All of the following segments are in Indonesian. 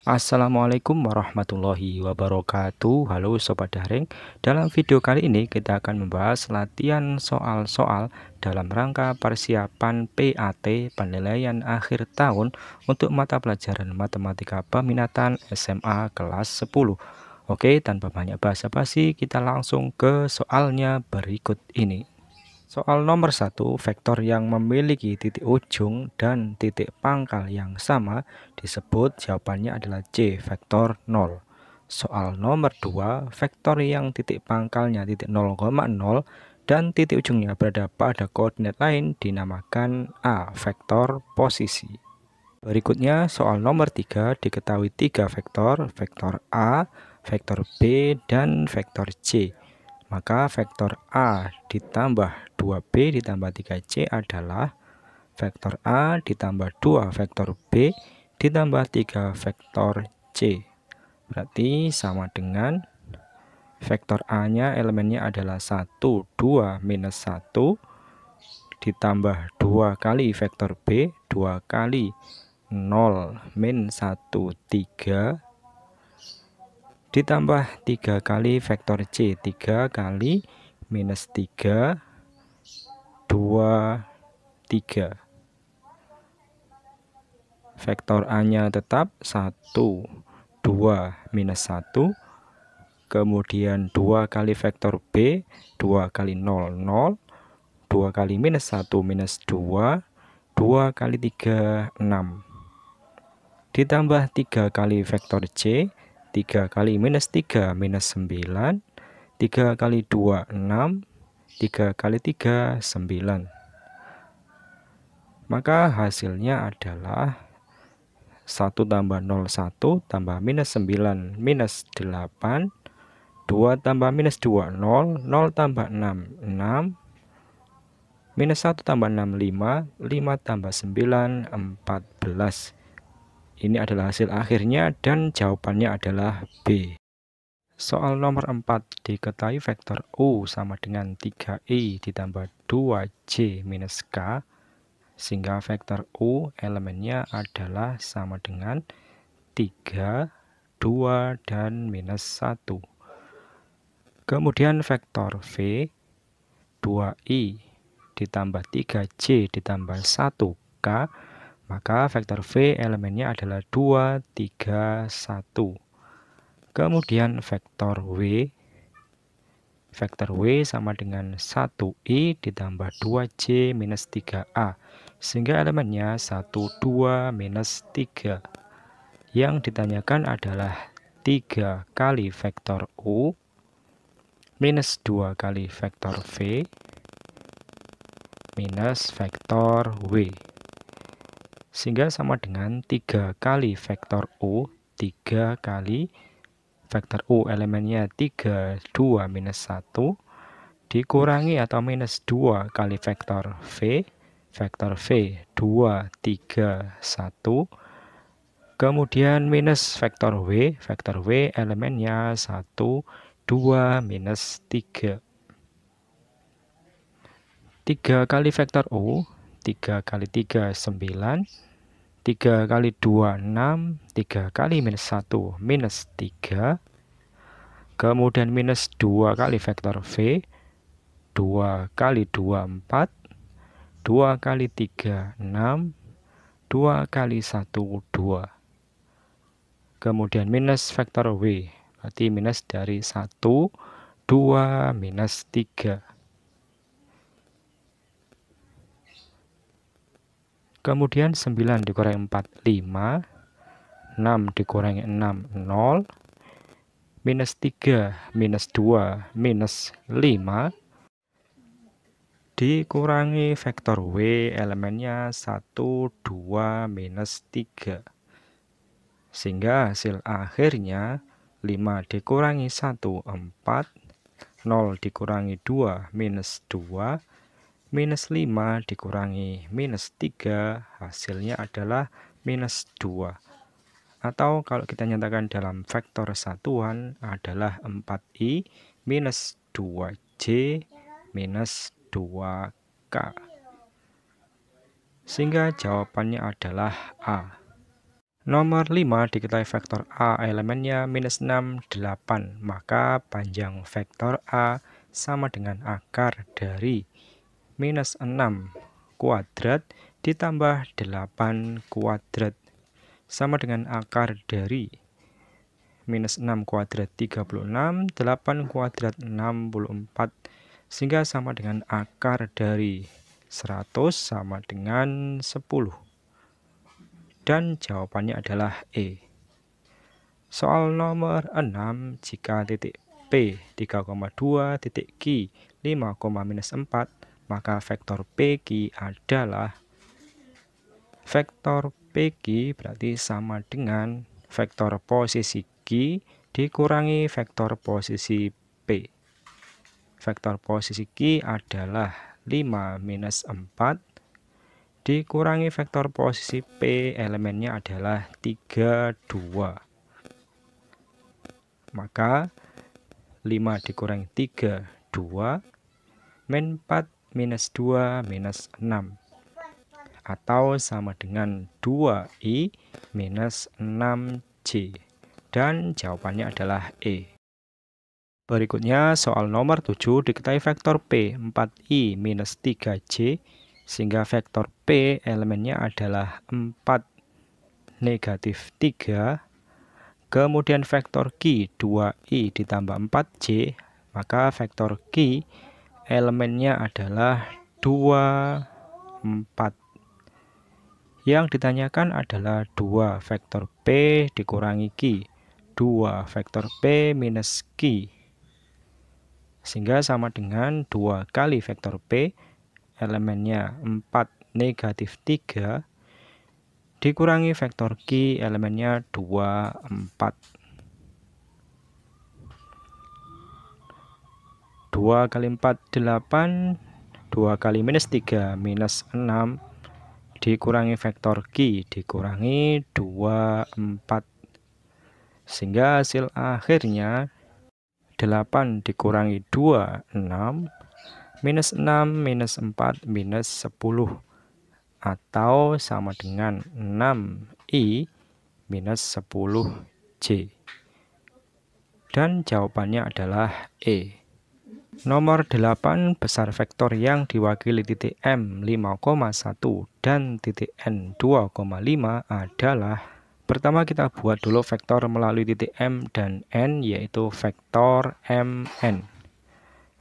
Assalamualaikum warahmatullahi wabarakatuh. Halo Sobat Daring. Dalam video kali ini kita akan membahas latihan soal-soal dalam rangka persiapan PAT penilaian akhir tahun untuk mata pelajaran Matematika Peminatan SMA kelas 10. Oke, tanpa banyak basa-basi kita langsung ke soalnya berikut ini. Soal nomor 1, vektor yang memiliki titik ujung dan titik pangkal yang sama disebut jawabannya adalah C, vektor 0. Soal nomor 2, vektor yang titik pangkalnya titik 0,0 dan titik ujungnya berada pada koordinat lain dinamakan A, vektor posisi. Berikutnya soal nomor 3, diketahui 3 vektor, vektor A, vektor B, dan vektor C. Maka vektor A ditambah 2B ditambah 3C adalah vektor A ditambah 2 vektor B ditambah 3 vektor C. Berarti sama dengan vektor A-nya elemennya adalah 1, 2, minus 1 ditambah 2 kali vektor B, 2 kali 0, min 1, 3 ditambah 3 kali vektor C, 3 kali minus 3, 2, 3. Vektor A-nya tetap 1, 2, minus 1. Kemudian 2 kali vektor B, 2 kali 0, 0. 2 kali minus 1, minus 2. 2 kali 3, 6. Ditambah 3 kali vektor C, 3 kali minus 3, minus 9. 3 kali 2, 6. 3 kali 3, 9. Maka hasilnya adalah 1 tambah 0, 1 tambah minus 9, minus 8. 2 tambah minus 2, 0. 0 tambah 6, 6. Minus 1 tambah 6, 5. 5 tambah 9, 14. Ini adalah hasil akhirnya dan jawabannya adalah B. Soal nomor 4, diketahui vektor U sama dengan 3I ditambah 2J minus K, sehingga vektor U elemennya adalah sama dengan 3, 2, dan minus 1. Kemudian vektor V, 2I ditambah 3J ditambah 1K, maka vektor V elemennya adalah 2, 3, 1. Kemudian vektor W sama dengan 1I ditambah 2J minus 3A, sehingga elemennya 1, 2, minus 3. Yang ditanyakan adalah 3 kali vektor U minus 2 kali vektor V minus vektor W, sehingga sama dengan 3 kali vektor U, 3 kali vektor U elemennya 3, 2, minus 1 dikurangi atau minus 2 kali vektor V 2, 3, 1. Kemudian minus vektor W elemennya 1, 2, minus 3. 3 kali vektor U, 3 kali 3, 9. 3 kali 2, 6. 3 kali minus 1, minus 3. Kemudian minus 2 kali vektor V, 2 kali 2, 4. 2 kali 3, 6. 2 kali 1, 2. Kemudian minus vektor W, berarti minus dari 1, 2, minus 3. Kemudian 9 dikurangi 4, 5. 6 dikurangi 6, 0. Minus 3, minus 2, minus 5. Dikurangi vektor W elemennya 1, 2, minus 3. Sehingga hasil akhirnya 5 dikurangi 1, 4. 0 dikurangi 2, minus 2. Minus 5 dikurangi minus 3, hasilnya adalah minus 2. Atau kalau kita nyatakan dalam vektor satuan adalah 4I minus 2J minus 2K. Sehingga jawabannya adalah A. Nomor 5 diketahui vektor A elemennya minus 6, 8. Maka panjang vektor A sama dengan akar dari minus 6 kuadrat ditambah 8 kuadrat sama dengan akar dari minus 6 kuadrat 36, 8 kuadrat 64, sehingga sama dengan akar dari 100 sama dengan 10. Dan jawabannya adalah E. Soal nomor 6, jika titik P 3,2, titik Q 5,-4, maka vektor PQ adalah vektor PQ berarti sama dengan vektor posisi Q dikurangi vektor posisi P. Vektor posisi Q adalah 5 minus 4 dikurangi vektor posisi P elemennya adalah 3, 2. Maka 5 dikurangi 3, 2. Min 4 minus 2 minus 6. Atau sama dengan 2I minus 6J. Dan jawabannya adalah E. Berikutnya soal nomor 7 diketahui vektor P 4I minus 3J, sehingga vektor P elemennya adalah 4 negatif 3, kemudian vektor Q 2I ditambah 4J, maka vektor Q elemennya adalah 2, 4. Yang ditanyakan adalah 2 vektor P dikurangi Q, 2 vektor P minus Q, sehingga sama dengan 2 kali vektor P elemennya 4 negatif 3 dikurangi vektor Q elemennya 2, 4. 2 kali 4, 8. 2 kali minus 3 minus 6 dikurangi vektor Q dikurangi 2, 4. Sehingga hasil akhirnya 8 dikurangi 2, 6. Minus 6 minus 4 minus 10. Atau sama dengan 6I minus 10J. Dan jawabannya adalah E. Nomor 8, besar vektor yang diwakili titik M 5,1 dan titik N 2,5 adalah, pertama kita buat dulu vektor melalui titik M dan N, yaitu vektor MN.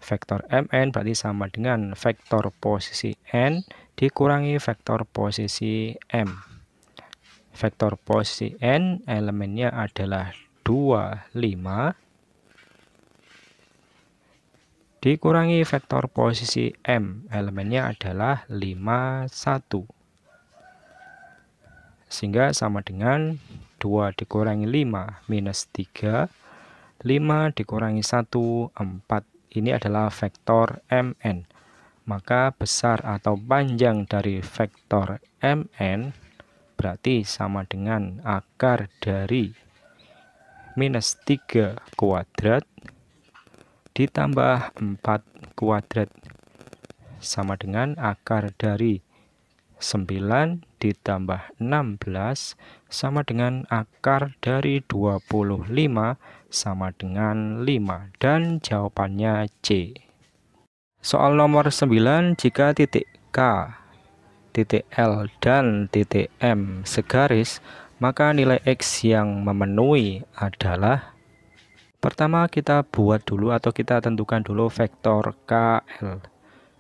Vektor MN berarti sama dengan vektor posisi N dikurangi vektor posisi M. Vektor posisi N elemennya adalah 2, 5. Dikurangi vektor posisi M, elemennya adalah 5, 1. Sehingga sama dengan 2 dikurangi 5 minus 3. 5 dikurangi 1, 4. Ini adalah vektor MN. Maka besar atau panjang dari vektor MN berarti sama dengan akar dari minus 3 kuadrat ditambah 4 kuadrat sama dengan akar dari 9 ditambah 16 sama dengan akar dari 25 sama dengan 5, dan jawabannya C. Soal nomor 9, jika titik K, titik L, dan titik M segaris, maka nilai X yang memenuhi adalah, pertama kita buat dulu atau kita tentukan dulu vektor KL.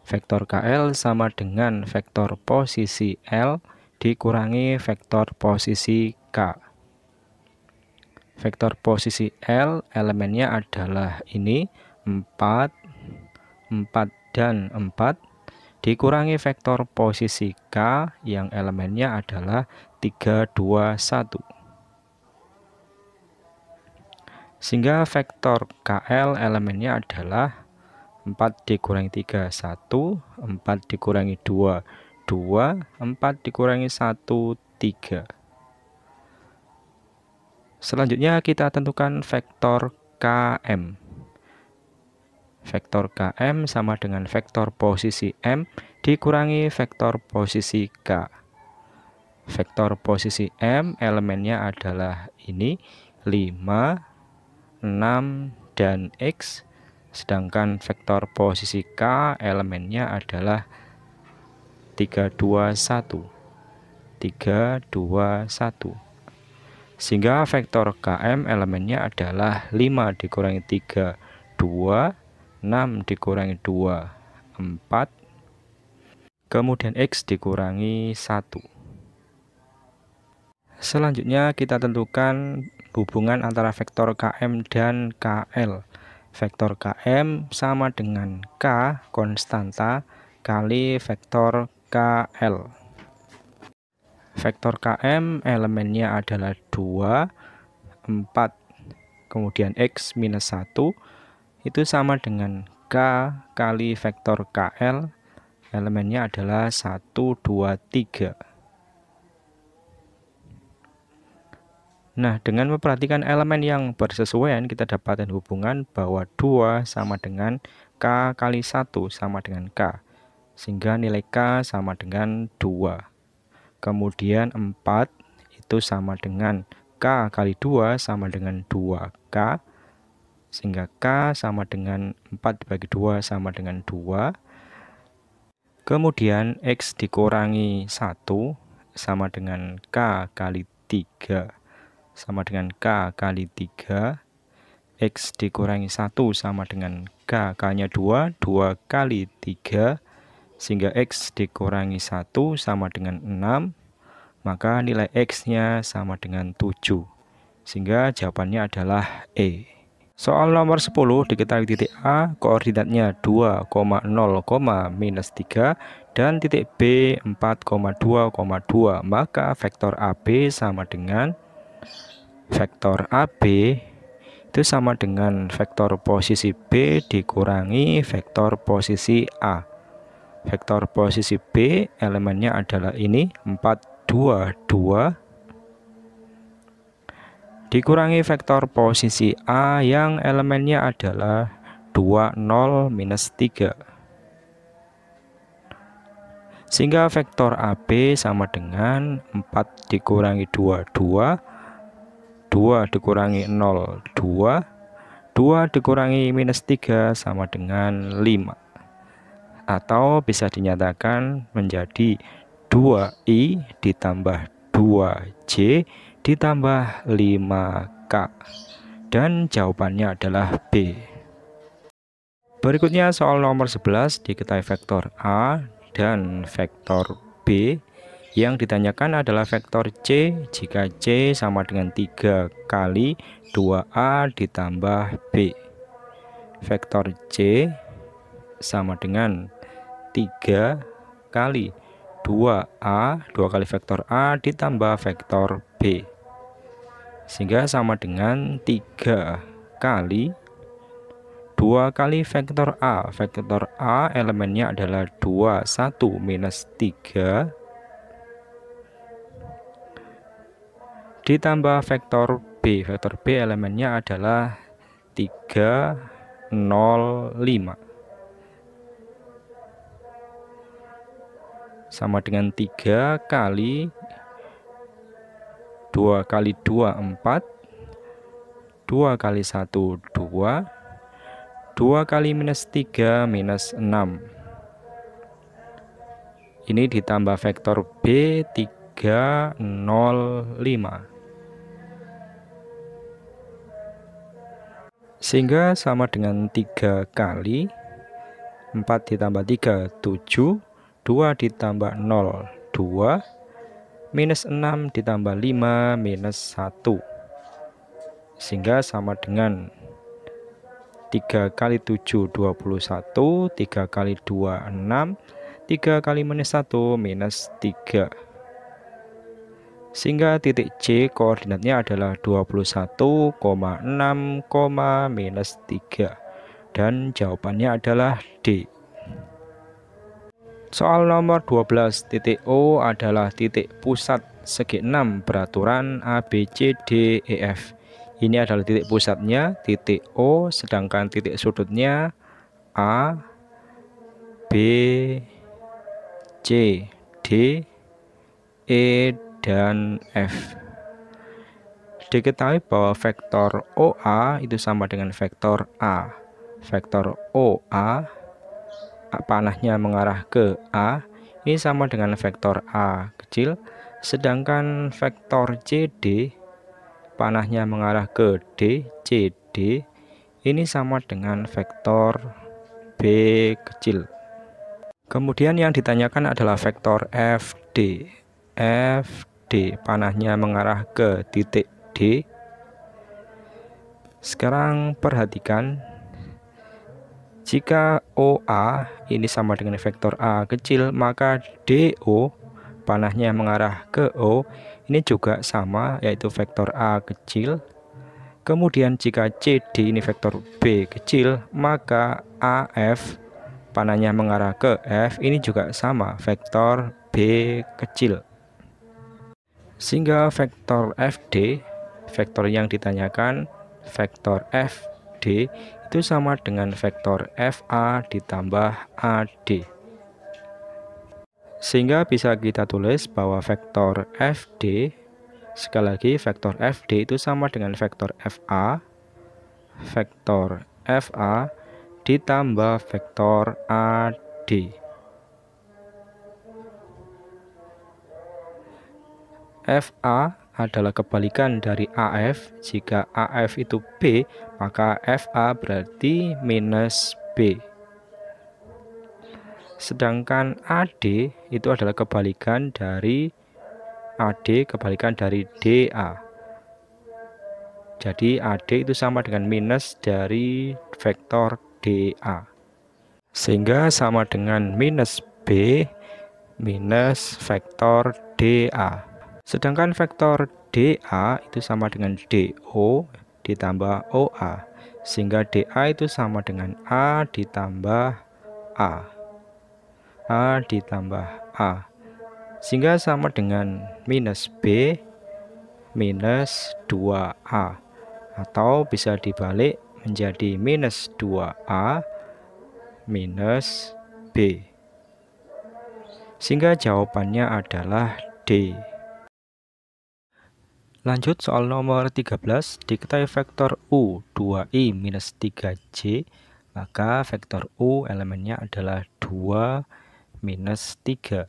Vektor KL sama dengan vektor posisi L dikurangi vektor posisi K. Vektor posisi L elemennya adalah ini 4, 4 dan 4 dikurangi vektor posisi K yang elemennya adalah 3, 2, 1. Sehingga vektor KL elemennya adalah 4 dikurangi 3, 1. 4 dikurangi 2, 2. 4 dikurangi 1, 3. Selanjutnya kita tentukan vektor KM. Vektor KM sama dengan vektor posisi M dikurangi vektor posisi K. Vektor posisi M elemennya adalah ini 5, 6, dan X. Sedangkan vektor posisi K elemennya adalah 3, 2, 1. 3, 2, 1. Sehingga vektor KM elemennya adalah 5 dikurangi 3, 2, 6 dikurangi 2, 4, kemudian X dikurangi 1. Selanjutnya kita tentukan hubungan antara vektor KM dan KL. Vektor KM sama dengan K konstanta kali vektor KL. Vektor KM elemennya adalah 2, 4, kemudian X minus 1, itu sama dengan K kali vektor KL, elemennya adalah 1, 2, 3. Nah, dengan memperhatikan elemen yang bersesuaian, kita dapatkan hubungan bahwa 2 sama dengan K kali 1 sama dengan K. Sehingga nilai K sama dengan 2. Kemudian 4 itu sama dengan K kali 2 sama dengan 2K. Sehingga K sama dengan 4 dibagi 2 sama dengan 2. Kemudian X dikurangi 1 sama dengan K kali 3. Sama dengan K kali 3, X dikurangi 1 sama dengan K kalinya 2, 2 kali 3, sehingga X dikurangi 1 sama dengan 6, maka nilai X-nya sama dengan 7, sehingga jawabannya adalah E. Soal nomor 10 diketahui titik A koordinatnya 2,0, minus 3 dan titik B 4,2,2, maka vektor AB sama dengan vektor AB itu sama dengan vektor posisi B dikurangi vektor posisi A. Vektor posisi B elemennya adalah ini 4, 2, 2 dikurangi vektor posisi A yang elemennya adalah 2, 0, minus 3. Sehingga vektor AB sama dengan 4 dikurangi 2, 2. 2 dikurangi 0, 2. 2 dikurangi minus 3 sama dengan 5. Atau bisa dinyatakan menjadi 2I ditambah 2J ditambah 5K. Dan jawabannya adalah B. Berikutnya soal nomor 11 diketahui vektor A dan vektor B. Yang ditanyakan adalah vektor C jika C sama dengan 3 kali 2A ditambah B. Vektor C sama dengan 3 kali 2A, 2 kali vektor A ditambah vektor B. Sehingga sama dengan 3 kali 2 kali vektor A. Vektor A elemennya adalah 2, 1, minus 3. Ditambah vektor B. Vektor B elemennya adalah 3, 0, 5. Sama dengan 3 kali 2 kali 2, 4. 2 kali 1, 2. 2 kali minus 3, minus 6. Ini ditambah vektor B 3, 0, 5. Sehingga sama dengan 3 kali 4 ditambah 3, 7. 2 ditambah 0, 2. Minus 6 ditambah 5, minus 1. Sehingga sama dengan 3 kali 7, 21. 3 kali 2, 6. 3 kali minus 1, minus 3. Sehingga titik C koordinatnya adalah 21,6, minus 3. Dan jawabannya adalah D. Soal nomor 12, titik O adalah titik pusat segi 6 beraturan ABCDEF. Ini adalah titik pusatnya, titik O, sedangkan titik sudutnya A, B, C, D, E, dan F. Diketahui bahwa vektor OA itu sama dengan vektor A. Vektor OA panahnya mengarah ke A ini sama dengan vektor A kecil, sedangkan vektor CD panahnya mengarah ke D, CD ini sama dengan vektor B kecil. Kemudian yang ditanyakan adalah vektor FD. FD panahnya mengarah ke titik D. Sekarang perhatikan, jika OA ini sama dengan vektor A kecil, maka DO panahnya mengarah ke O ini juga sama, yaitu vektor A kecil. Kemudian jika CD ini vektor B kecil, maka AF panahnya mengarah ke F ini juga sama, vektor B kecil. Sehingga vektor FD, vektor yang ditanyakan, vektor FD itu sama dengan vektor FA ditambah AD. Sehingga bisa kita tulis bahwa vektor FD, sekali lagi vektor FD itu sama dengan vektor FA ditambah vektor AD. FA adalah kebalikan dari AF. Jika AF itu B, maka FA berarti minus B. Sedangkan AD itu adalah kebalikan dari AD, kebalikan dari DA. Jadi AD itu sama dengan minus dari vektor DA. Sehingga sama dengan minus B minus vektor DA. Sedangkan vektor DA itu sama dengan DO ditambah OA. Sehingga DA itu sama dengan A ditambah A. A ditambah A. Sehingga sama dengan minus B minus 2A. Atau bisa dibalik menjadi minus 2A minus B. Sehingga jawabannya adalah D. Lanjut soal nomor 13, diketahui vektor U 2I minus 3J, maka vektor U elemennya adalah 2 minus 3.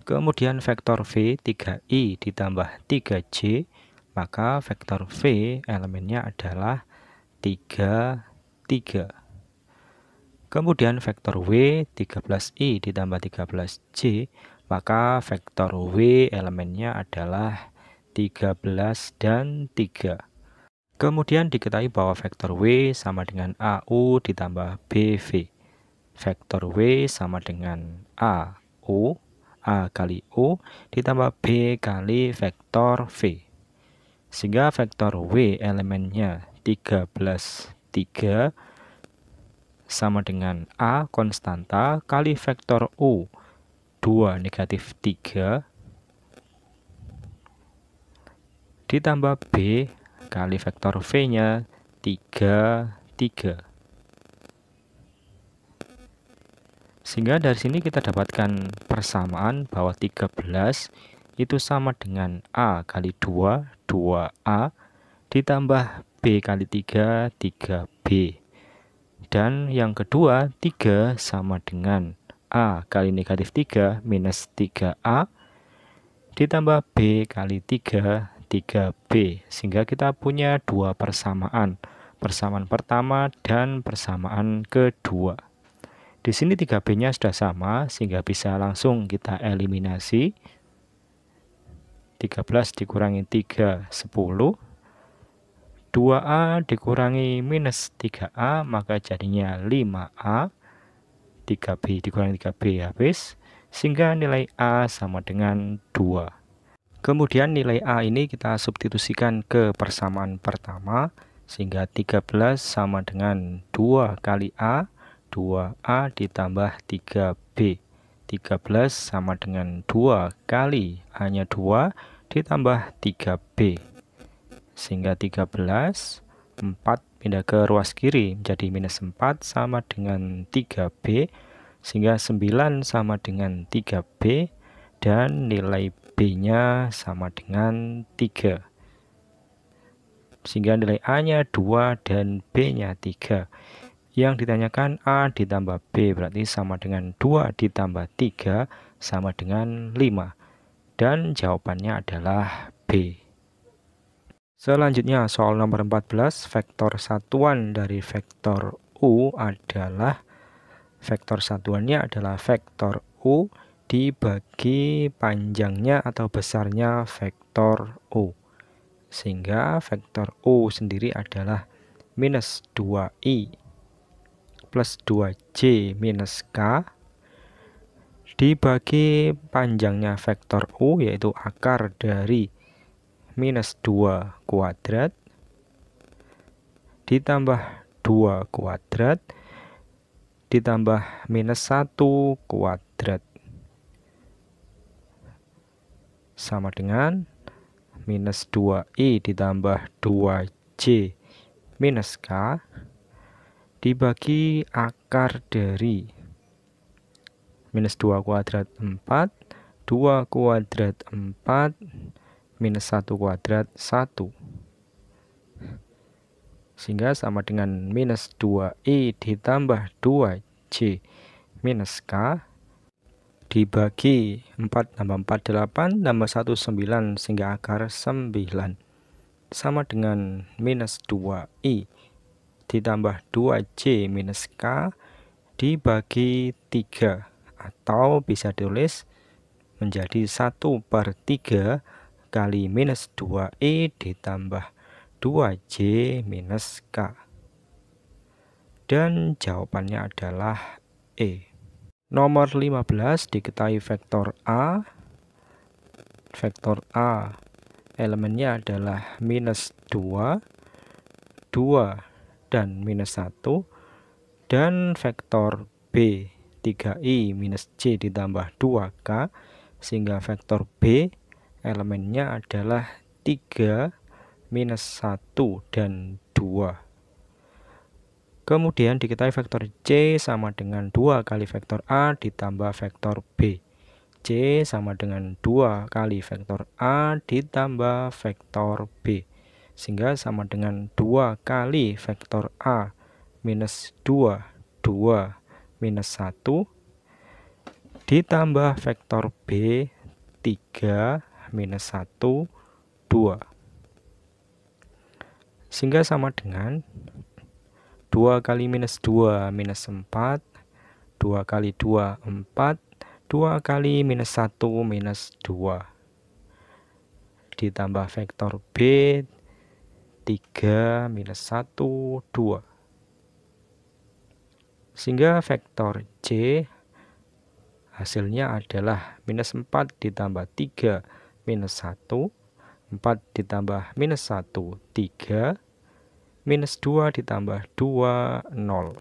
Kemudian vektor V 3I ditambah 3J, maka vektor V elemennya adalah 3, 3. Kemudian vektor W 13I ditambah 13J, maka vektor W elemennya adalah 13 dan 3. Kemudian diketahui bahwa vektor W sama dengan AU ditambah BV. Vektor W sama dengan AU, A kali U ditambah B kali vektor V. Sehingga vektor W elemennya 13, 3 sama dengan A konstanta kali vektor U 2 negatif 3 ditambah B kali vektor V-nya 3, 3. Sehingga dari sini kita dapatkan persamaan bahwa 13 itu sama dengan A kali 2, 2A ditambah B kali 3, 3B. Dan yang kedua, 3 sama dengan A kali negatif 3 minus 3A ditambah B kali 3, 3B. Sehingga kita punya dua persamaan. Persamaan pertama dan persamaan kedua. Di sini 3B-nya sudah sama, sehingga bisa langsung kita eliminasi. 13 dikurangi 3, 10. 2A dikurangi minus 3A, maka jadinya 5A. 3B dikurangi 3B habis, sehingga nilai A sama dengan 2. Kemudian nilai A ini kita substitusikan ke persamaan pertama, sehingga 13 sama dengan 2 kali A, 2A ditambah 3B. 13 sama dengan 2 kali A-nya 2 ditambah 3B. Sehingga 13, 4 pindah ke ruas kiri menjadi minus 4 sama dengan 3B. Sehingga 9 sama dengan 3B. Dan nilai B-nya sama dengan 3. Sehingga nilai A-nya 2 dan B-nya 3. Yang ditanyakan A ditambah B berarti sama dengan 2 ditambah 3 sama dengan 5. Dan jawabannya adalah B. Selanjutnya soal nomor 14, vektor satuan dari vektor U adalah vektor satuannya adalah vektor U dibagi panjangnya atau besarnya vektor U. Sehingga vektor U sendiri adalah minus 2i plus 2j minus k dibagi panjangnya vektor U yaitu akar dari minus 2 kuadrat ditambah 2 kuadrat ditambah minus 1 kuadrat sama dengan minus 2i ditambah 2j minus k dibagi akar dari minus 2 kuadrat 4, 2 kuadrat 4, minus 1 kuadrat 1. Sehingga sama dengan minus 2i ditambah 2j minus k dibagi 4 tambah 4 8 tambah 1 9 sehingga akar 9 sama dengan minus 2i ditambah 2j minus k dibagi 3 atau bisa ditulis menjadi 1/3 kali minus 2i ditambah 2j minus k. Dan jawabannya adalah E. Nomor 15 diketahui vektor A. Vektor A elemennya adalah minus 2, 2 dan minus 1. Dan vektor B 3i minus j ditambah 2k. Sehingga vektor B elemennya adalah 3, minus 1 dan 2. Kemudian diketahui vektor C sama dengan 2 kali vektor A ditambah vektor B. C sama dengan 2 kali vektor A ditambah vektor B. Sehingga sama dengan 2 kali vektor A minus 2, 2 minus 1 ditambah vektor B 3 minus 1, 2. Sehingga sama dengan 2 kali minus 2 minus 4, 2 kali 2 4, 2 kali minus 1 minus 2 ditambah vektor B 3 minus 1, 2. Sehingga vektor C hasilnya adalah minus 4 ditambah 3 minus 1, 4 ditambah minus 1, 3, minus 2 ditambah 2, 0.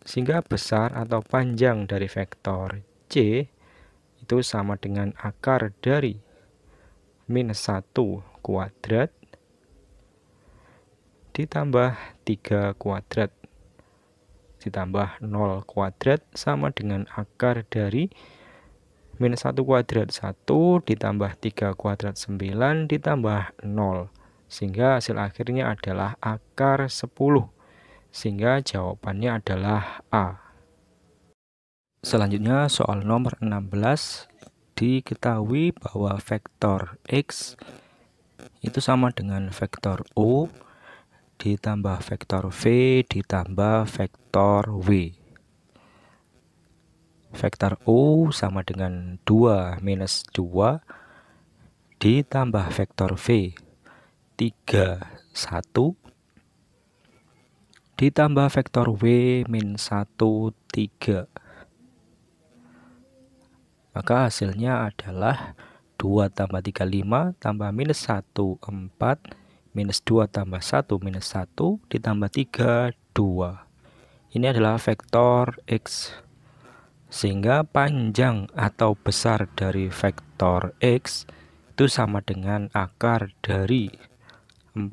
Sehingga besar atau panjang dari vektor C itu sama dengan akar dari minus 1 kuadrat ditambah 3 kuadrat ditambah 0 kuadrat sama dengan akar dari minus 1 kuadrat 1 ditambah 3 kuadrat 9 ditambah 0. Sehingga hasil akhirnya adalah akar 10. Sehingga jawabannya adalah A. Selanjutnya soal nomor 16. Diketahui bahwa vektor X itu sama dengan vektor U ditambah vektor V ditambah vektor W. Vektor U sama dengan 2 minus 2 ditambah vektor V 3, 1 ditambah vektor W min 1, 3. Maka hasilnya adalah 2 tambah 3, 5 tambah minus 1, 4 minus 2 tambah 1 minus 1 ditambah 3, 2. Ini adalah vektor X. Sehingga panjang atau besar dari vektor X itu sama dengan akar dari 4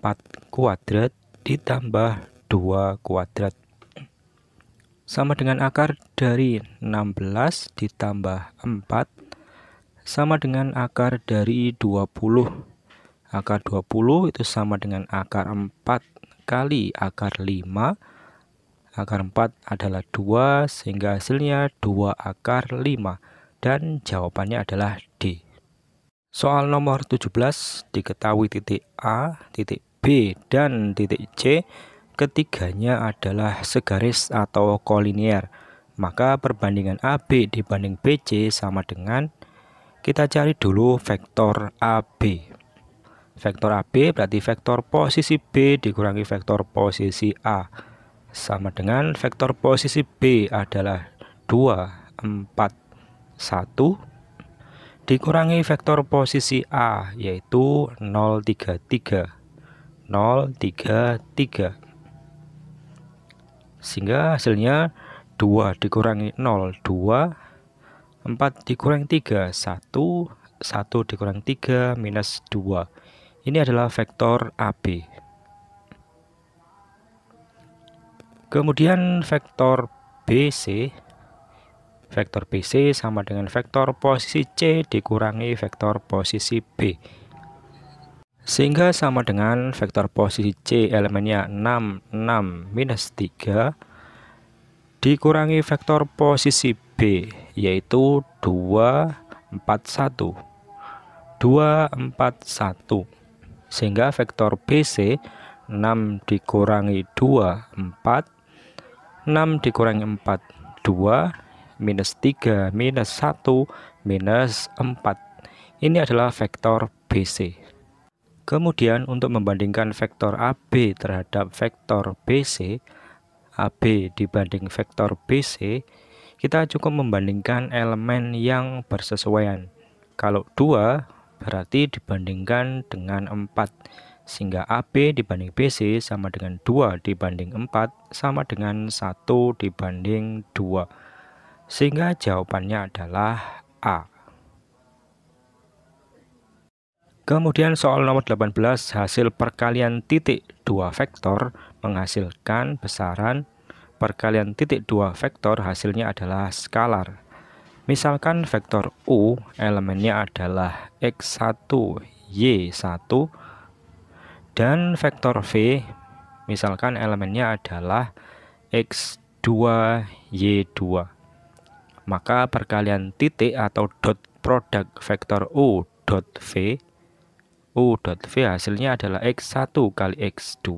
kuadrat ditambah 2 kuadrat. sama dengan akar dari 16 ditambah 4 sama dengan akar dari 20. Akar 20 itu sama dengan akar 4 kali akar 5. Akar 4 adalah 2, sehingga hasilnya 2 akar 5. Dan jawabannya adalah D. Soal nomor 17, diketahui titik A, titik B, dan titik C ketiganya adalah segaris atau kolinier. Maka perbandingan AB dibanding BC sama dengan, kita cari dulu vektor AB. Vektor AB berarti vektor posisi B dikurangi vektor posisi A. Sama dengan vektor posisi B adalah 2, 4, 1 dikurangi vektor posisi A yaitu 0, 3, 3. 0, 3, 3. Sehingga hasilnya 2 dikurangi 0, 2. 4 dikurangi 3, 1. 1 dikurangi 3, minus 2. Ini adalah vektor AB. Kemudian vektor BC. Vektor BC sama dengan vektor posisi C dikurangi vektor posisi B. Sehingga sama dengan vektor posisi C elemennya 6, 6, minus 3 dikurangi vektor posisi B yaitu 2, 4, 1. 2, 4, 1. Sehingga vektor BC 6 dikurangi 2, 4. 6 dikurangi 4, 2. Minus 3, minus 1, minus 4. Ini adalah vektor BC. Kemudian untuk membandingkan vektor AB terhadap vektor BC, AB dibanding vektor BC, kita cukup membandingkan elemen yang bersesuaian. Kalau 2 berarti dibandingkan dengan 4, sehingga AB dibanding BC sama dengan 2 dibanding 4 sama dengan 1 dibanding 2. Sehingga jawabannya adalah A. Kemudian soal nomor 18, hasil perkalian titik 2 vektor menghasilkan besaran perkalian titik 2 vektor hasilnya adalah skalar. Misalkan vektor U elemennya adalah X1, Y1 dan vektor V misalkan elemennya adalah X2, Y2. Maka perkalian titik atau dot produk vektor U dot V hasilnya adalah X1 kali X2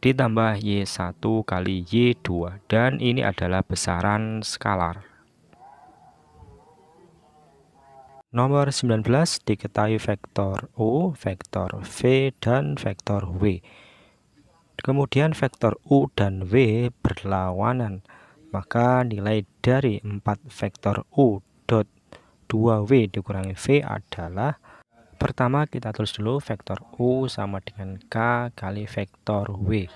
ditambah Y1 kali Y2, dan ini adalah besaran skalar. Nomor 19, diketahui vektor U, vektor V, dan vektor W. Kemudian vektor U dan W berlawanan, maka nilai dari 4 vektor U dot 2W dikurangi V adalah, pertama kita tulis dulu vektor U sama dengan K kali vektor W.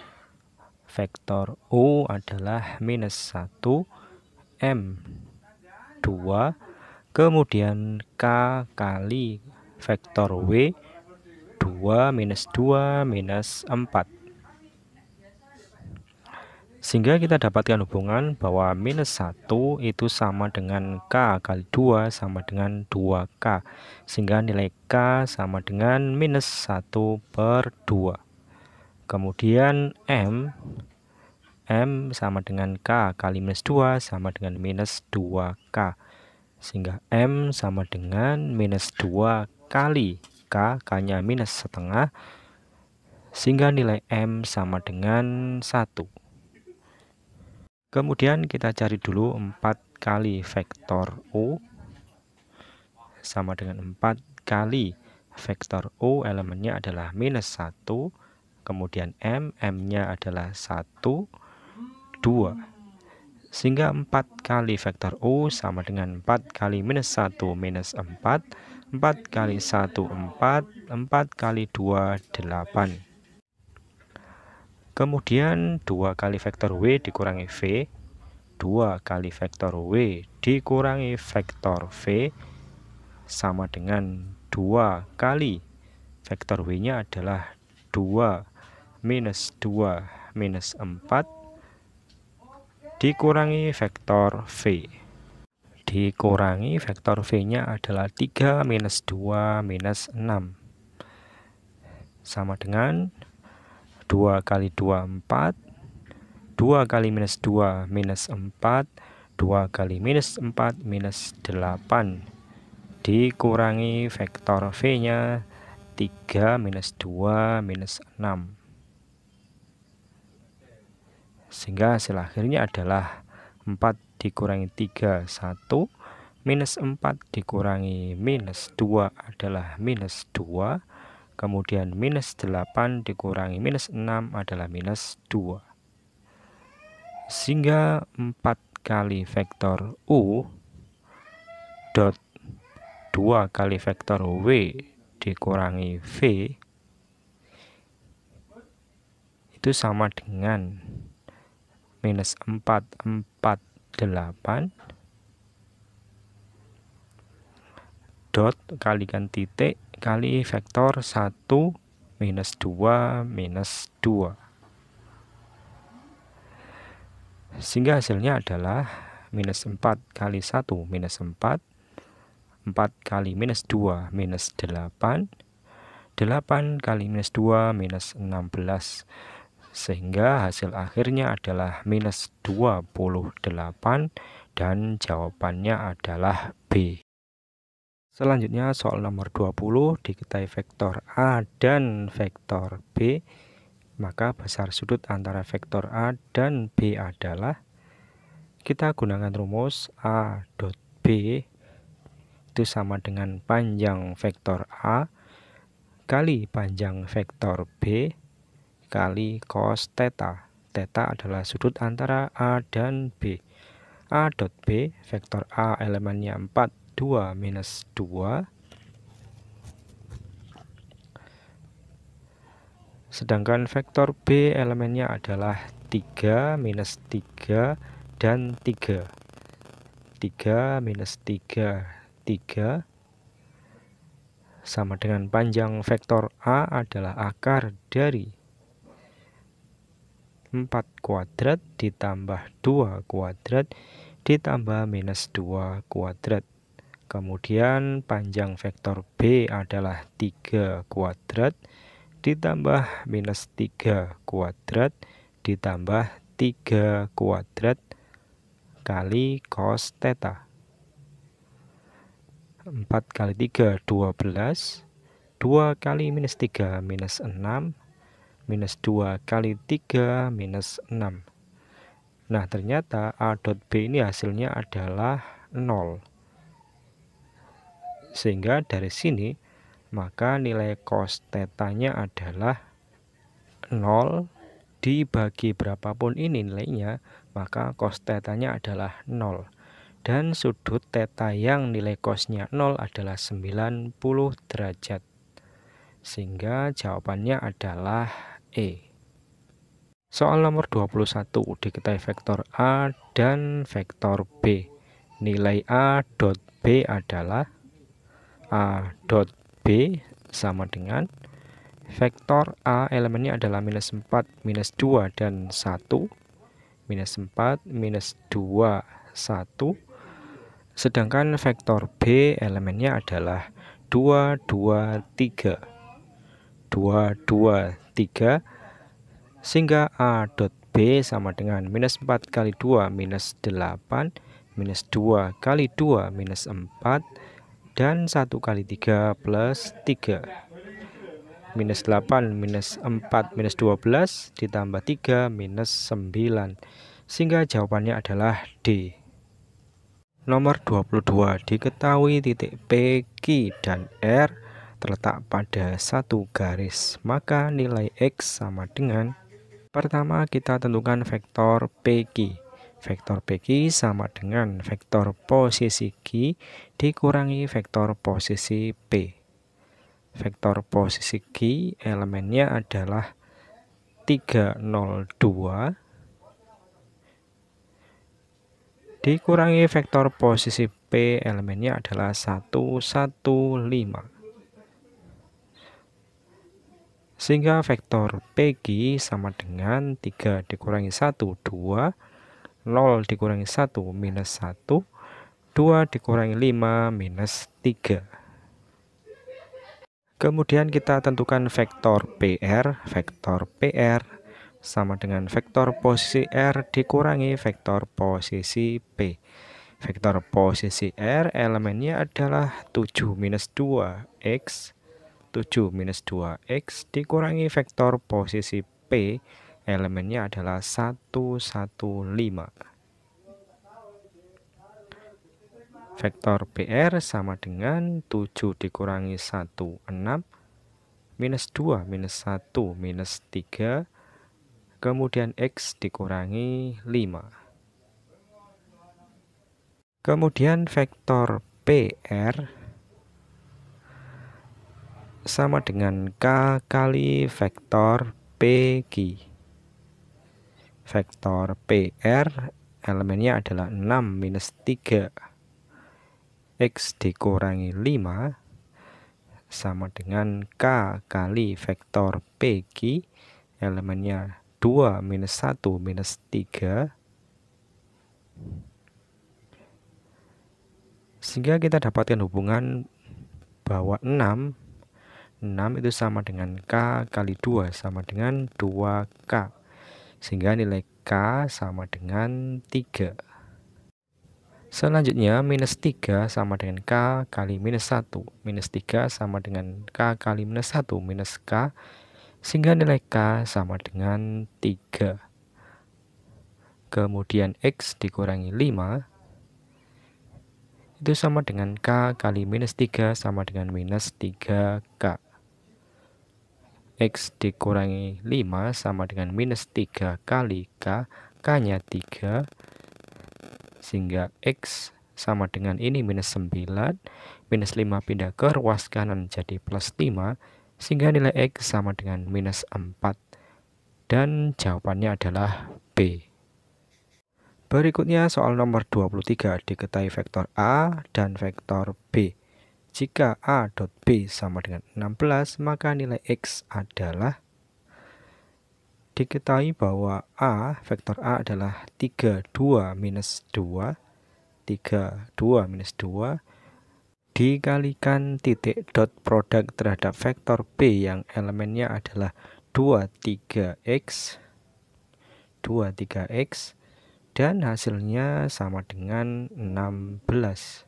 Vektor U adalah minus 1 M 2, kemudian K kali vektor W 2 minus 2 minus 4. Sehingga kita dapatkan hubungan bahwa minus 1 itu sama dengan K kali 2 sama dengan 2K. Sehingga nilai K sama dengan minus 1 per 2. Kemudian M sama dengan K kali minus 2 sama dengan minus 2K. Sehingga M sama dengan minus 2 kali K, K-nya minus setengah. Sehingga nilai M sama dengan 1. Kemudian kita cari dulu 4 kali vektor U sama dengan 4 kali vektor U elemennya adalah minus 1, kemudian M-nya adalah 1, 2. Sehingga 4 kali vektor U sama dengan 4 kali minus 1 minus 4, 4 kali 1 4, 4 kali 2 8. Kemudian 2 kali vektor W dikurangi V, 2 kali vektor W dikurangi vektor V sama dengan 2 kali vektor W-nya adalah 2 minus 4 dikurangi vektor V. Dikurangi vektor V-nya adalah 3 minus 2 minus 6. Sama dengan 2 kali 2, 4. 2 kali minus 2 minus 4. 2 kali minus 4 minus 8. Dikurangi vektor V-nya 3 minus 2 minus 6. Sehingga hasil akhirnya adalah 4 dikurangi 3, 1. Minus 4 dikurangi minus 2 adalah minus 2. Kemudian minus 8 dikurangi minus 6 adalah minus 2. Sehingga 4 kali vektor U dot 2 kali vektor W dikurangi V itu sama dengan minus 4, 4, 8 dot kalikan titik kali vektor 1 minus 2 minus 2. Sehingga hasilnya adalah minus 4 kali 1 minus 4. 4 kali minus 2 minus 8. 8 kali minus 2 minus 16. Sehingga hasil akhirnya adalah minus 28 dan jawabannya adalah B. Selanjutnya soal nomor 20, diketahui vektor A dan vektor B, maka besar sudut antara vektor A dan B adalah, kita gunakan rumus A dot B itu sama dengan panjang vektor A kali panjang vektor B kali cos theta. Theta adalah sudut antara A dan B. A dot B, vektor A elemennya 4, 2, minus 2. Sedangkan vektor B elemennya adalah 3, minus 3, dan 3. 3, minus 3, 3. Sama dengan panjang vektor A adalah akar dari 4 kuadrat ditambah 2 kuadrat ditambah minus 2 kuadrat. Kemudian panjang vektor B adalah 3 kuadrat ditambah minus 3 kuadrat ditambah 3 kuadrat kali cos theta. 4 kali 3, 12. 2 kali minus 3, minus 6. Minus 2 kali 3 minus 6. Nah, ternyata A dot B ini hasilnya adalah 0. Sehingga dari sini maka nilai cos theta-nya adalah 0 dibagi berapapun ini nilainya, maka cos theta-nya adalah 0. Dan sudut theta yang nilai cosnya 0 adalah 90 derajat. Sehingga jawabannya adalah E. Soal nomor 21, diketahui vektor A dan vektor B. Nilai A dot B adalah A dot B sama dengan vektor A elemennya adalah minus 4, minus 2, dan 1. Minus 4, minus 2, 1. Sedangkan vektor B elemennya adalah 2, 2, 3. 2, 2, 3. Sehingga A dot B sama dengan minus 4 kali 2 minus 8, minus 2 kali 2 minus 4, dan 1 kali 3 plus 3. Minus 8 minus 4 minus 12 ditambah 3 minus 9. Sehingga jawabannya adalah D. Nomor 22, diketahui titik P, Q, dan R terletak pada satu garis, maka nilai X sama dengan, pertama kita tentukan vektor PQ. Vektor PQ sama dengan vektor posisi Q dikurangi vektor posisi P. Vektor posisi Q elemennya adalah 302 dikurangi vektor posisi P elemennya adalah 115. Sehingga vektor PQ sama dengan 3 dikurangi 1, 2. 0 dikurangi 1 minus 1, 2 dikurangi 5 minus 3. Kemudian kita tentukan vektor PR. Vektor PR sama dengan vektor posisi R dikurangi vektor posisi P. Vektor posisi R elemennya adalah 7 minus 2X. 7 minus 2X dikurangi vektor posisi P elemennya adalah 115. Vektor PR sama dengan 7 dikurangi 1, 6, minus 2, minus 1, minus 3, kemudian X dikurangi 5. Kemudian vektor PR sama dengan K kali vektor PQ. Vektor PR elemennya adalah 6 minus 3. X dikurangi 5 sama dengan K kali vektor PQ elemennya 2 minus 1 minus 3, sehingga kita dapatkan hubungan bahwa 6 itu sama dengan K kali 2 sama dengan 2K, sehingga nilai K sama dengan 3. Selanjutnya minus 3 sama dengan K kali minus 1. Minus 3 sama dengan K kali minus 1 minus K, sehingga nilai K sama dengan 3. Kemudian X dikurangi 5 itu sama dengan K kali minus 3 sama dengan minus 3K. X dikurangi 5 sama dengan minus 3 kali K, K-nya 3, sehingga X sama dengan ini minus 9, minus 5 pindah ke ruas kanan jadi plus 5, sehingga nilai X sama dengan minus 4, dan jawabannya adalah B. Berikutnya soal nomor 23, diketahui vektor A dan vektor B. Jika A dot B sama dengan 16, maka nilai X adalah, diketahui bahwa vektor A adalah 32 minus 2, 32 minus 2, dikalikan titik dot produk terhadap vektor B yang elemennya adalah 23X, 23X, dan hasilnya sama dengan 16.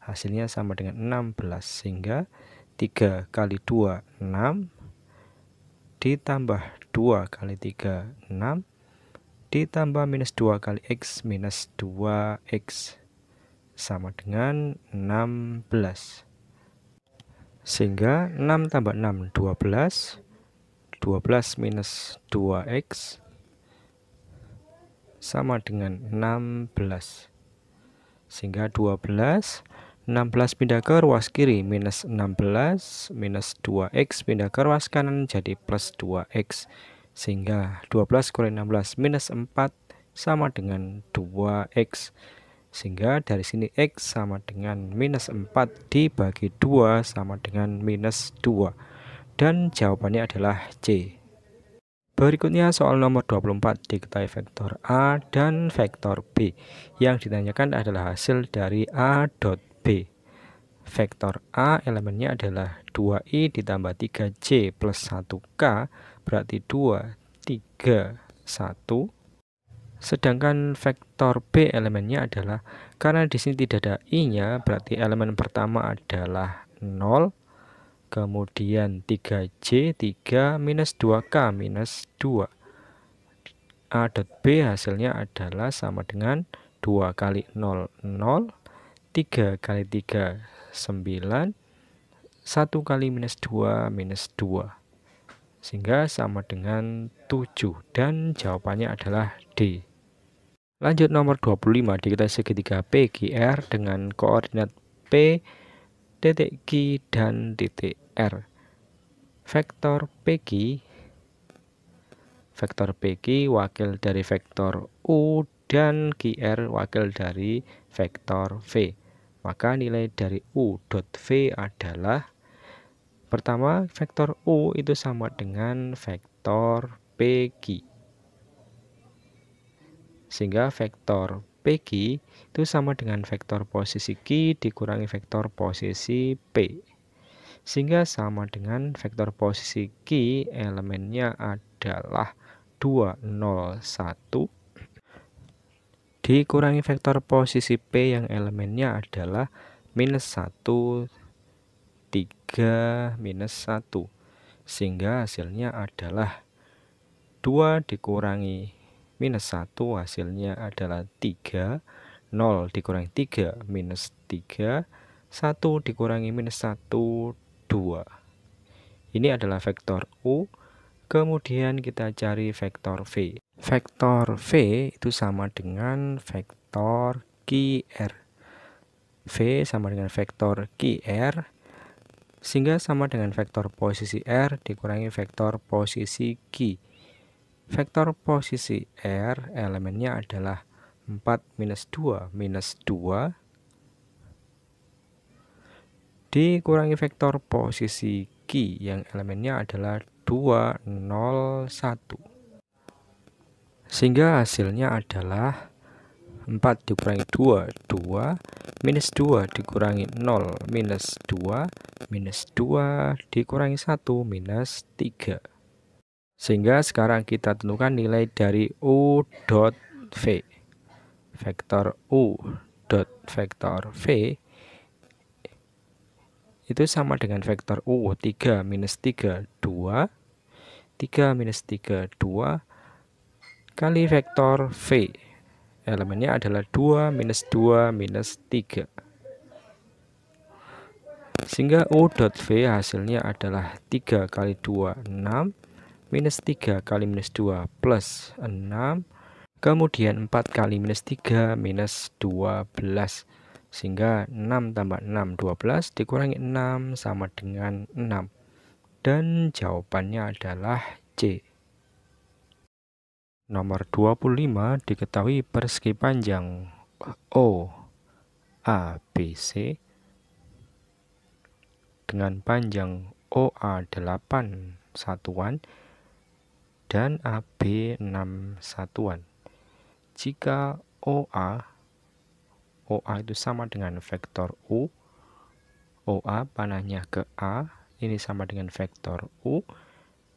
Hasilnya sama dengan 16, sehingga 3 kali 2, 6, ditambah 2 kali 3, 6, ditambah minus 2 kali X minus 2X sama dengan 16. Sehingga 6 tambah 6, 12. 12 minus 2X sama dengan 16. Sehingga 12, 16 pindah ke ruas kiri minus 16, minus 2X pindah ke ruas kanan jadi plus 2X, sehingga 12 kurangi 16 minus 4 sama dengan 2X, sehingga dari sini X sama dengan minus 4 dibagi 2 sama dengan minus 2, dan jawabannya adalah C. Berikutnya soal nomor 24, diketahui vektor A dan vektor B. Yang ditanyakan adalah hasil dari A dot B. Vektor A elemennya adalah 2i ditambah 3j plus 1k, berarti 2, 3, 1. Sedangkan vektor B elemennya adalah, karena di sini tidak ada i-nya, berarti elemen pertama adalah 0. Kemudian 3J, 3 minus 2K minus 2. A dot B hasilnya adalah sama dengan 2 kali 0, 0. 3 kali 3, 9. 1 kali minus 2, minus 2. Sehingga sama dengan 7, dan jawabannya adalah D. Lanjut nomor 25, diketahui segitiga PQR dengan koordinat P, titik Q, dan titik R. Vektor PQ wakil dari vektor U dan QR wakil dari vektor V. Maka nilai dari U dot V adalah, pertama vektor U itu sama dengan vektor PQ. Sehingga vektor PQ itu sama dengan vektor posisi Q dikurangi vektor posisi P. Sehingga sama dengan vektor posisi Q elemennya adalah 2, 0, 1 dikurangi vektor posisi P yang elemennya adalah minus 1, 3, minus 1. Sehingga hasilnya adalah 2 dikurangi minus 1 hasilnya adalah 3, 0 dikurangi 3 minus 3, 1 dikurangi minus 1, 2. Ini adalah vektor U. Kemudian kita cari vektor V. Vektor V itu sama dengan vektor QR. V sama dengan vektor QR, sehingga sama dengan vektor posisi R dikurangi vektor posisi Q. Vektor posisi R elemennya adalah 4 minus 2 minus 2 dikurangi vektor posisi Q yang elemennya adalah 2, 0, 1. Sehingga hasilnya adalah 4 dikurangi 2, 2, minus 2 dikurangi 0, minus 2, minus 2 dikurangi 1, minus 3. Sehingga sekarang kita tentukan nilai dari U dot V. Vektor U dot vektor V itu sama dengan vektor U 3 minus 3, 2, 3 minus 3, 2 kali vektor V. Elemennya adalah 2 minus 2 minus 3. Sehingga U dot V hasilnya adalah 3 kali 2, 6, minus 3 kali minus 2 plus 6, kemudian 4 kali minus 3 minus 12. Sehingga 6 tambah 6, 12 dikurangi 6 sama dengan 6. Dan jawabannya adalah C. Nomor 25 diketahui persegi panjang OABC dengan panjang OA 8 satuan dan AB 6 satuan. Jika OA itu sama dengan vektor U, OA panahnya ke A, ini sama dengan vektor U,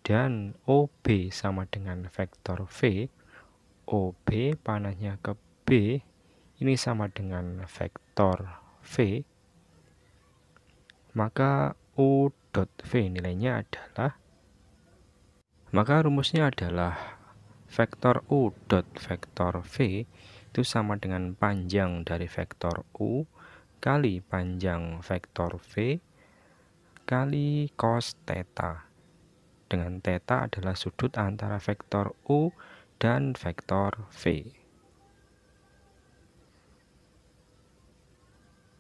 dan OB sama dengan vektor V, OB panahnya ke B, ini sama dengan vektor V, maka U dot V nilainya adalah, maka rumusnya adalah vektor U dot vektor V itu sama dengan panjang dari vektor U kali panjang vektor V kali cos theta, dengan theta adalah sudut antara vektor U dan vektor V.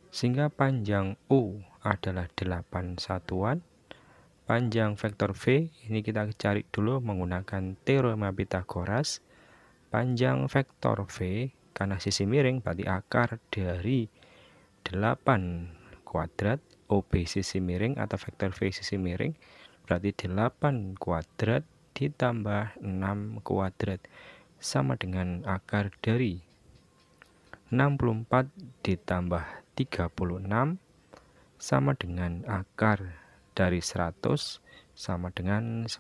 Sehingga panjang U adalah 8 satuan. Panjang vektor V ini kita cari dulu menggunakan teorema Pythagoras. Panjang vektor V karena sisi miring berarti akar dari 8 kuadrat. OB sisi miring atau vektor V sisi miring berarti 8 kuadrat ditambah 6 kuadrat sama dengan akar dari 64 ditambah 36 sama dengan akar dari 100 sama dengan 10.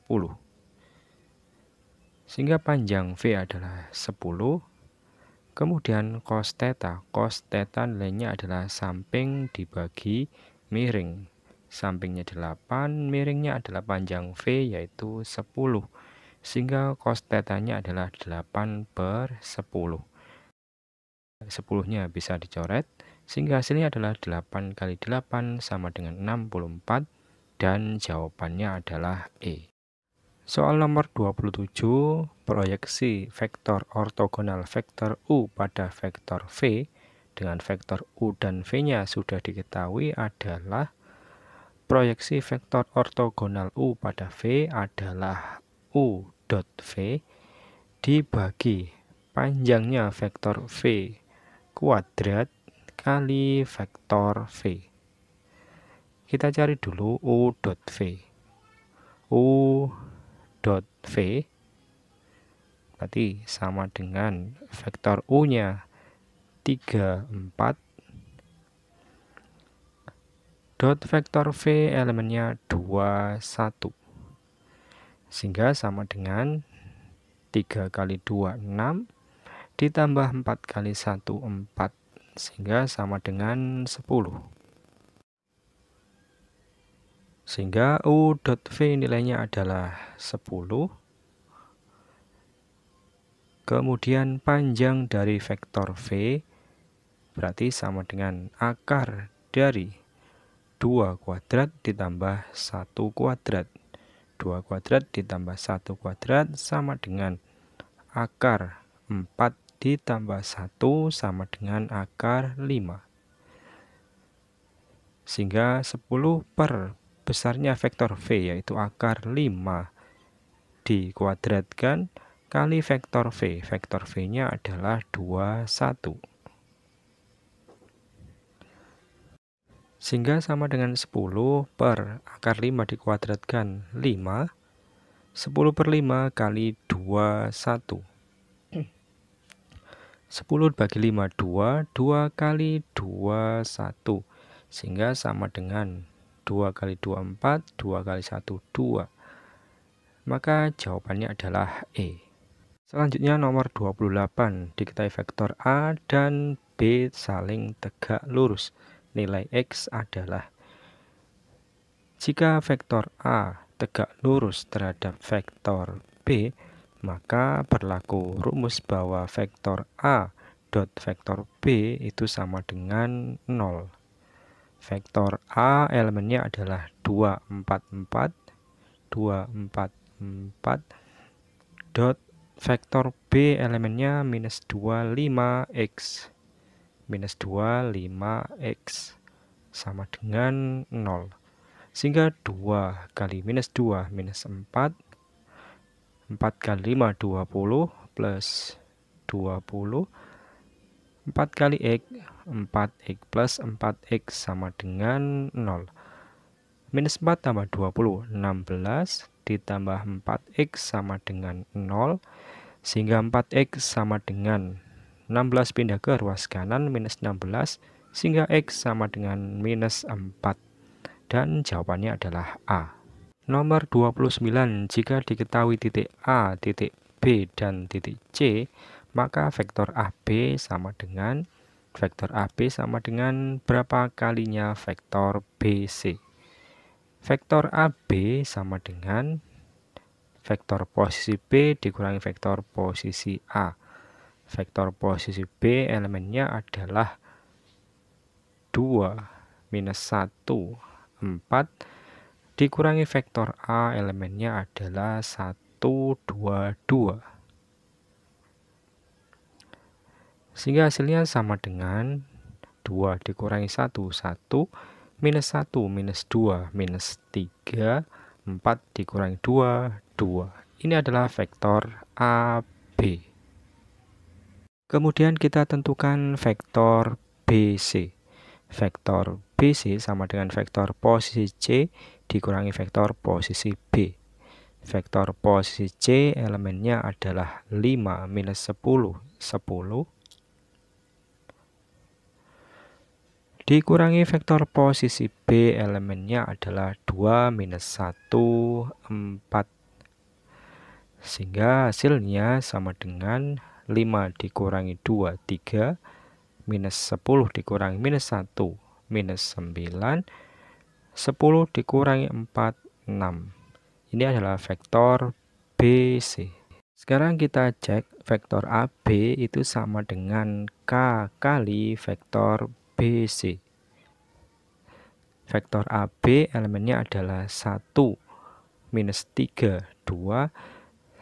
Sehingga panjang V adalah 10. Kemudian cos theta nilainya adalah samping dibagi miring. Sampingnya 8, miringnya adalah panjang V yaitu 10. Sehingga cos theta-nya adalah 8/10. 10-nya bisa dicoret, sehingga hasilnya adalah 8 kali 8 sama dengan 64, dan jawabannya adalah E. Soal nomor 27, proyeksi vektor ortogonal vektor U pada vektor V dengan vektor U dan V-nya sudah diketahui adalah proyeksi vektor ortogonal U pada V adalah U dot V dibagi panjangnya vektor V kuadrat kali vektor V. Kita cari dulu U dot V. U dot V berarti sama dengan vektor U-nya 3, 4, dot vektor V elemennya 2, 1. Sehingga sama dengan 3 kali 2, 6, ditambah 4 kali 1, 4. Sehingga sama dengan 10. Sehingga U dot V nilainya adalah 10. Kemudian panjang dari vektor V berarti sama dengan akar dari 2 kuadrat ditambah 1 kuadrat. 2 kuadrat ditambah 1 kuadrat sama dengan akar 4 ditambah 1 sama dengan akar 5. Sehingga 10 per besarnya vektor V yaitu akar 5 dikuadratkan kali vektor V. Vektor V-nya adalah 2, 1. Sehingga sama dengan 10 per akar 5 dikuadratkan 5. 10 per 5 kali 2, 1. 10 bagi 5, 2. 2 kali 2, 1. Sehingga sama dengan 2 kali 2, 4. 2 kali 1, 2. Maka jawabannya adalah E. Selanjutnya nomor 28. Diketahui vektor A dan B saling tegak lurus. Nilai X adalah, jika vektor A tegak lurus terhadap vektor B, maka berlaku rumus bahwa vektor A dot vektor B itu sama dengan 0. Vektor A elemennya adalah 2, 4, 4, 2, 4, 4, dot vektor B elemennya minus 2, 5x. Minus 2, 5x sama dengan 0. Sehingga 2 kali minus 2, minus 4. 4 kali 5, 20, plus 20. 4 kali x, 4x plus 4x sama dengan 0. Minus 4 tambah 20, 16. Ditambah 4x sama dengan 0. Sehingga 4x sama dengan 16 pindah ke ruas kanan, minus 16. Sehingga x sama dengan minus 4. Dan jawabannya adalah A. Nomor 29. Jika diketahui titik A, titik B, dan titik C, maka vektor AB sama dengan berapa kalinya vektor BC? Vektor AB sama dengan vektor posisi B dikurangi vektor posisi A. Vektor posisi B elemennya adalah 2, minus 1, 4. Dikurangi vektor A elemennya adalah 1, 2, 2. Sehingga hasilnya sama dengan 2 dikurangi 1, 1. Minus 1, minus 2, minus 3. 4 dikurangi 2, 2. Ini adalah vektor AB. Kemudian kita tentukan vektor BC. Vektor BC sama dengan vektor posisi C dikurangi vektor posisi B. Vektor posisi C elemennya adalah 5, minus 10, 10. Dikurangi vektor posisi B elemennya adalah 2, minus 1, 4. Sehingga hasilnya sama dengan 5 dikurangi 2, 3. Minus 10 dikurangi minus 1, minus 9. 10 dikurangi 4, 6. Ini adalah vektor BC. Sekarang kita cek vektor AB itu sama dengan K kali vektor BC. Vektor AB elemennya adalah 1, minus 3, 2.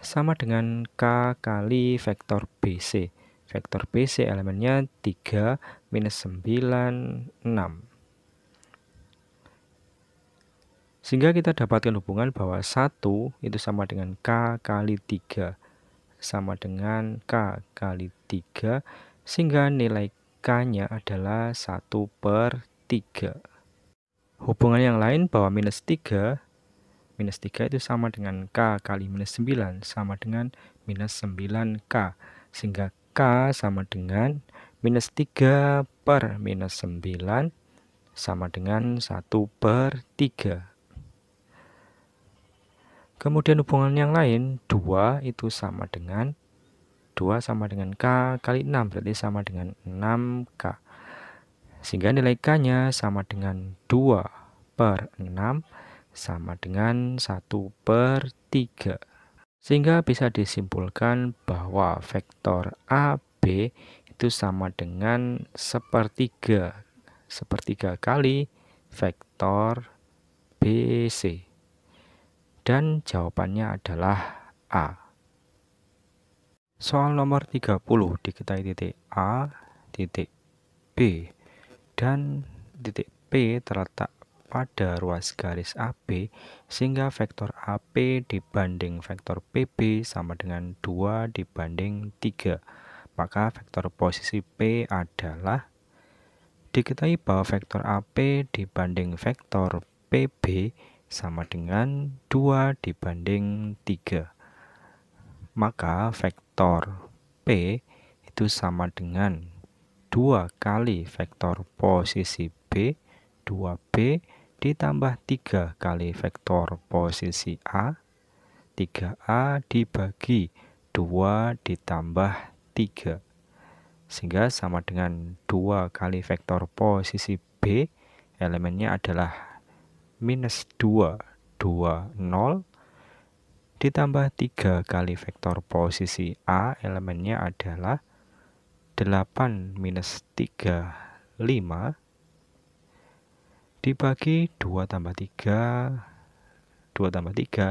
Sama dengan K kali vektor BC. Vektor BC elemennya 3, minus 9, 6. Sehingga kita dapatkan hubungan bahwa 1 itu sama dengan K kali 3. Sama dengan K kali 3. Sehingga nilai K-nya adalah 1 per 3. Hubungan yang lain bahwa minus 3 Minus 3 itu sama dengan K kali minus 9, sama dengan minus 9K. Sehingga K sama dengan minus 3 per minus 9, sama dengan 1/3. Kemudian hubungan yang lain, 2 itu sama dengan K kali 6, berarti sama dengan 6K. Sehingga nilai K-nya sama dengan 2/6, sama dengan 1/3. Sehingga bisa disimpulkan bahwa vektor AB itu sama dengan sepertiga kali vektor BC. Dan jawabannya adalah A. Soal nomor 30 diketahui titik A, titik B, dan titik P terletak pada ruas garis AB, sehingga vektor AP dibanding vektor PB sama dengan 2/3. Maka vektor posisi P adalah, diketahui bahwa vektor AP dibanding vektor PB sama dengan 2/3. Maka vektor P itu sama dengan 2 kali vektor posisi B, 2B, ditambah 3 kali vektor posisi A, 3A dibagi 2 ditambah 3. Sehingga sama dengan 2 kali vektor posisi B, elemennya adalah minus 2, 0, ditambah 3 kali vektor posisi A, elemennya adalah 8 minus 3, 5, dibagi 2 tambah 3,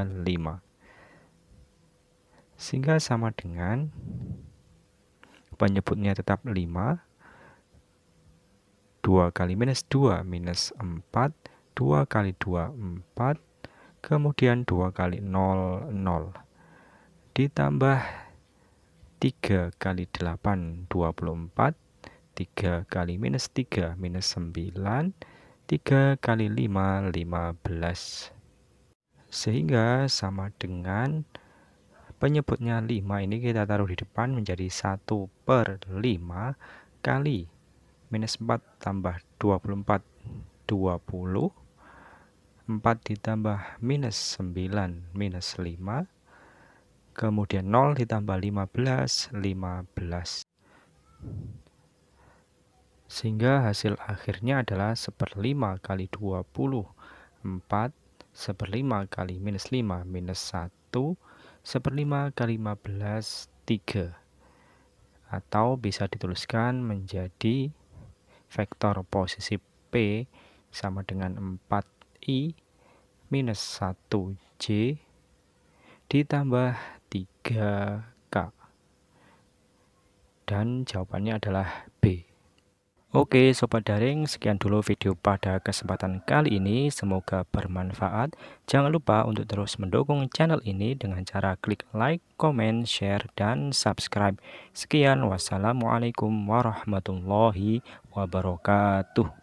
5. Sehingga sama dengan, penyebutnya tetap 5, 2 kali minus 2, minus 4, 2 kali 2, 4, kemudian 2 kali 0, 0, ditambah 3 kali 8, 24, 3 kali minus 3, minus 9, 3 kali 5, 15. Sehingga sama dengan, penyebutnya 5 ini kita taruh di depan menjadi 1/5 kali minus 4 tambah 24, 20, 4 ditambah minus 9, minus 5, kemudian 0 ditambah 15, 15. Sehingga hasil akhirnya adalah 1/5 kali 20, 4, 1/5 kali minus 5, minus 1, 1/5 kali 15, 3. Atau bisa dituliskan menjadi vektor posisi P sama dengan 4I minus 1J ditambah 3K. Dan jawabannya adalah B. Oke Sobat Daring, sekian dulu video pada kesempatan kali ini, semoga bermanfaat. Jangan lupa untuk terus mendukung channel ini dengan cara klik like, comment, share, dan subscribe. Sekian, wassalamualaikum warahmatullahi wabarakatuh.